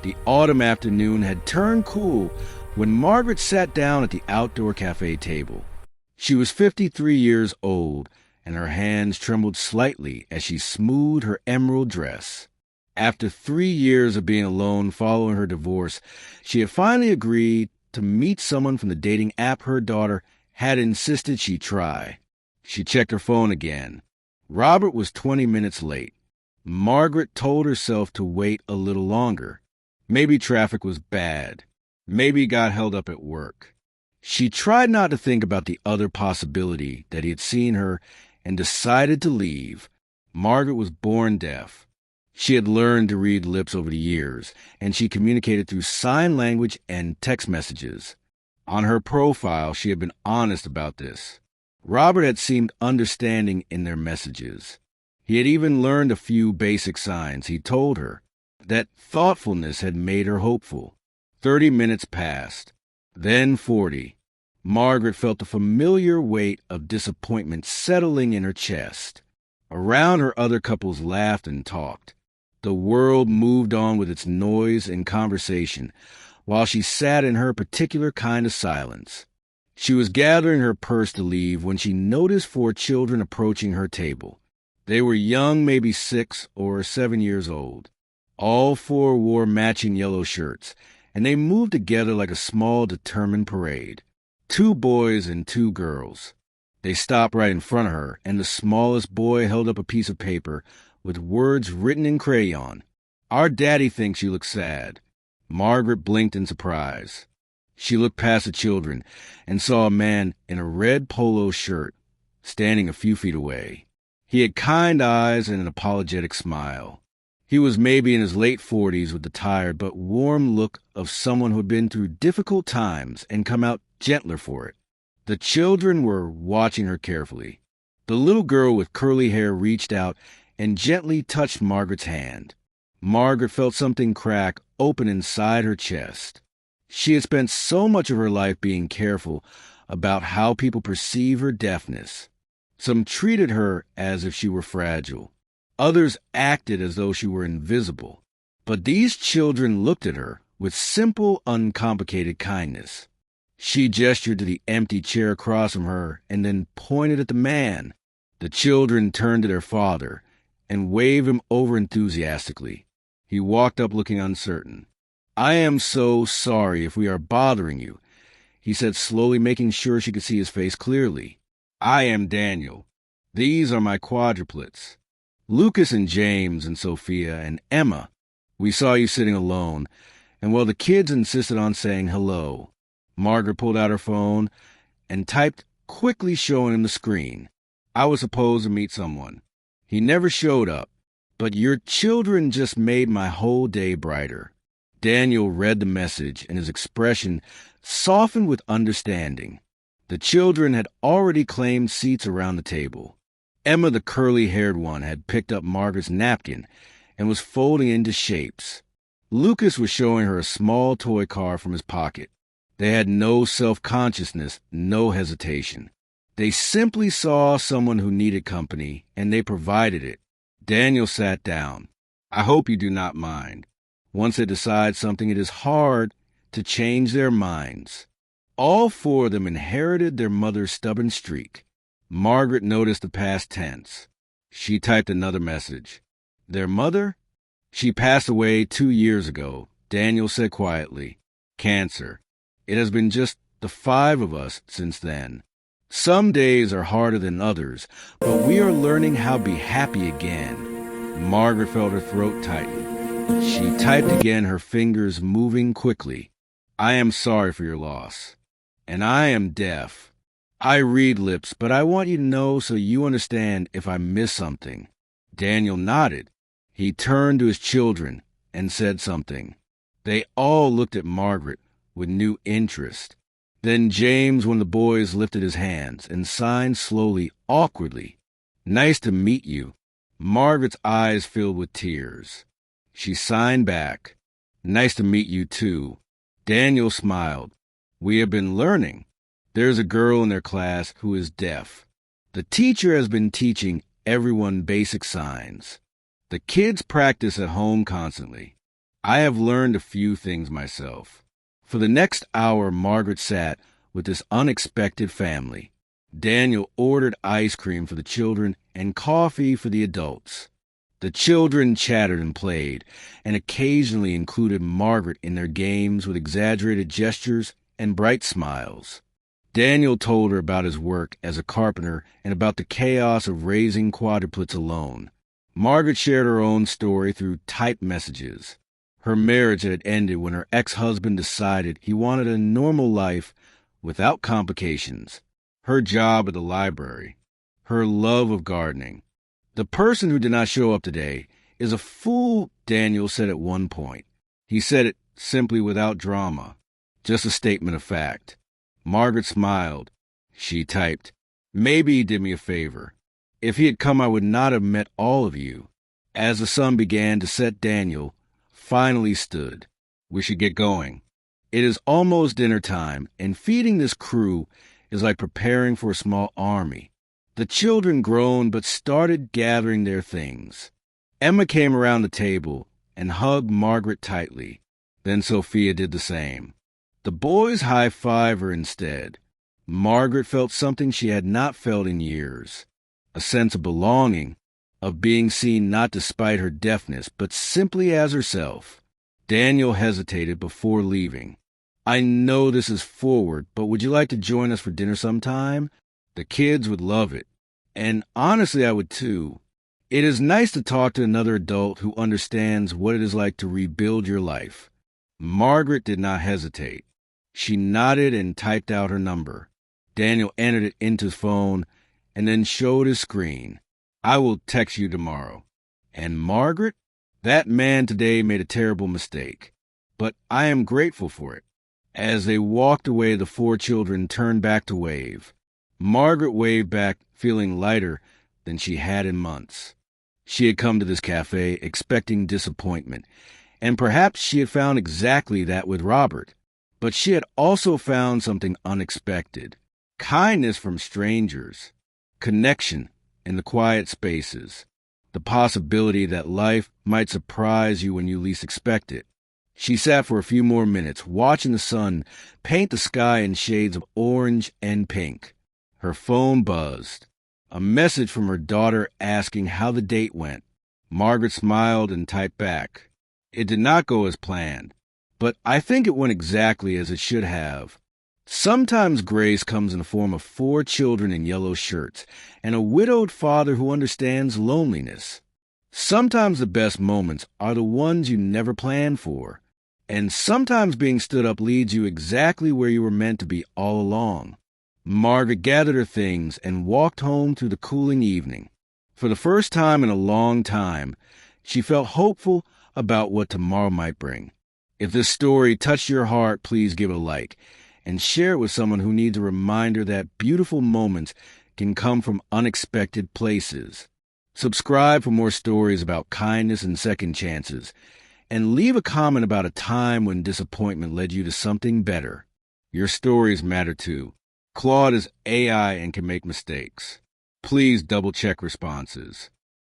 The autumn afternoon had turned cool when Margaret sat down at the outdoor cafe table. She was 53 years old, and her hands trembled slightly as she smoothed her emerald dress. After 3 years of being alone following her divorce, she had finally agreed to meet someone from the dating app her daughter had insisted she try. She checked her phone again. Robert was 20 minutes late. Margaret told herself to wait a little longer. Maybe traffic was bad. Maybe he got held up at work. She tried not to think about the other possibility that he had seen her and decided to leave. Margaret was born deaf. She had learned to read lips over the years, and she communicated through sign language and text messages. On her profile, she had been honest about this. Robert had seemed understanding in their messages. He had even learned a few basic signs. He told her that thoughtfulness had made her hopeful. 30 minutes passed, then 40. Margaret felt the familiar weight of disappointment settling in her chest. Around her, other couples laughed and talked. The world moved on with its noise and conversation, while she sat in her particular kind of silence. She was gathering her purse to leave when she noticed 4 children approaching her table. They were young, maybe 6 or 7 years old. All 4 wore matching yellow shirts, and they moved together like a small, determined parade. 2 boys and 2 girls. They stopped right in front of her, and the smallest boy held up a piece of paper with words written in crayon. "Our daddy thinks you look sad." Margaret blinked in surprise. She looked past the children and saw a man in a red polo shirt standing a few feet away. He had kind eyes and an apologetic smile. He was maybe in his late 40s with the tired but warm look of someone who had been through difficult times and come out gentler for it. The children were watching her carefully. The little girl with curly hair reached out and gently touched Margaret's hand. Margaret felt something crack open inside her chest. She had spent so much of her life being careful about how people perceive her deafness. Some treated her as if she were fragile. Others acted as though she were invisible. But these children looked at her with simple, uncomplicated kindness. She gestured to the empty chair across from her and then pointed at the man. The children turned to their father and waved him over enthusiastically. He walked up looking uncertain. "I am so sorry if we are bothering you," he said slowly, making sure she could see his face clearly. "I am Daniel. These are my quadruplets. Lucas and James and Sophia and Emma. We saw you sitting alone, and well, the kids insisted on saying hello." Margaret pulled out her phone and typed quickly, showing him the screen. "I was supposed to meet someone. He never showed up, but your children just made my whole day brighter." Daniel read the message, and his expression softened with understanding. The children had already claimed seats around the table. Emma, the curly-haired one, had picked up Margaret's napkin and was folding into shapes. Lucas was showing her a small toy car from his pocket. They had no self-consciousness, no hesitation. They simply saw someone who needed company, and they provided it. Daniel sat down. "I hope you do not mind. Once they decide something, it is hard to change their minds." All 4 of them inherited their mother's stubborn streak. Margaret noticed the past tense. She typed another message. "Their mother? She passed away 2 years ago," Daniel said quietly. "Cancer. It has been just the 5 of us since then. Some days are harder than others, but we are learning how to be happy again." Margaret felt her throat tighten. She typed again, her fingers moving quickly. "I am sorry for your loss. And I am deaf. I read lips, but I want you to know so you understand if I miss something." Daniel nodded. He turned to his children and said something. They all looked at Margaret with new interest. Then James, one of the boys, lifted his hands and signed slowly, awkwardly. "Nice to meet you." Margaret's eyes filled with tears. She signed back. "Nice to meet you, too." Daniel smiled. "We have been learning. There's a girl in their class who is deaf. The teacher has been teaching everyone basic signs. The kids practice at home constantly. I have learned a few things myself. For the next hour, Margaret sat with this unexpected family. Daniel ordered ice cream for the children and coffee for the adults. The children chattered and played, and occasionally included Margaret in their games with exaggerated gestures and bright smiles. Daniel told her about his work as a carpenter and about the chaos of raising quadruplets alone. Margaret shared her own story through typed messages. Her marriage had ended when her ex-husband decided he wanted a normal life without complications. Her job at the library. Her love of gardening. The person who did not show up today is a fool, Daniel said at one point. He said it simply without drama. Just a statement of fact. Margaret smiled. She typed, "Maybe he did me a favor. If he had come, I would not have met all of you." As the sun began to set, Daniel finally stood. "We should get going. It is almost dinner time, and feeding this crew is like preparing for a small army." The children groaned but started gathering their things. Emma came around the table and hugged Margaret tightly. Then Sophia did the same. The boys high-fived her instead. Margaret felt something she had not felt in years. A sense of belonging, of being seen not despite her deafness, but simply as herself. Daniel hesitated before leaving. "I know this is forward, but would you like to join us for dinner sometime? The kids would love it. And honestly, I would too. It is nice to talk to another adult who understands what it is like to rebuild your life." Margaret did not hesitate. She nodded and typed out her number. Daniel entered it into his phone and then showed his screen. "I will text you tomorrow." And Margaret? That man today made a terrible mistake. But I am grateful for it. As they walked away, the four children turned back to wave. Margaret waved back, feeling lighter than she had in months. She had come to this cafe expecting disappointment, and perhaps she had found exactly that with Robert. But she had also found something unexpected. Kindness from strangers. Connection in the quiet spaces. The possibility that life might surprise you when you least expect it. She sat for a few more minutes, watching the sun paint the sky in shades of orange and pink. Her phone buzzed. A message from her daughter asking how the date went. Margaret smiled and typed back. "It did not go as planned, but I think it went exactly as it should have." Sometimes grace comes in the form of 4 children in yellow shirts and a widowed father who understands loneliness. Sometimes the best moments are the ones you never planned for. And sometimes being stood up leads you exactly where you were meant to be all along. Margaret gathered her things and walked home through the cooling evening. For the first time in a long time, she felt hopeful about what tomorrow might bring. If this story touched your heart, please give it a like and share it with someone who needs a reminder that beautiful moments can come from unexpected places. Subscribe for more stories about kindness and second chances, and leave a comment about a time when disappointment led you to something better. Your stories matter too. Claude is AI and can make mistakes. Please double-check responses.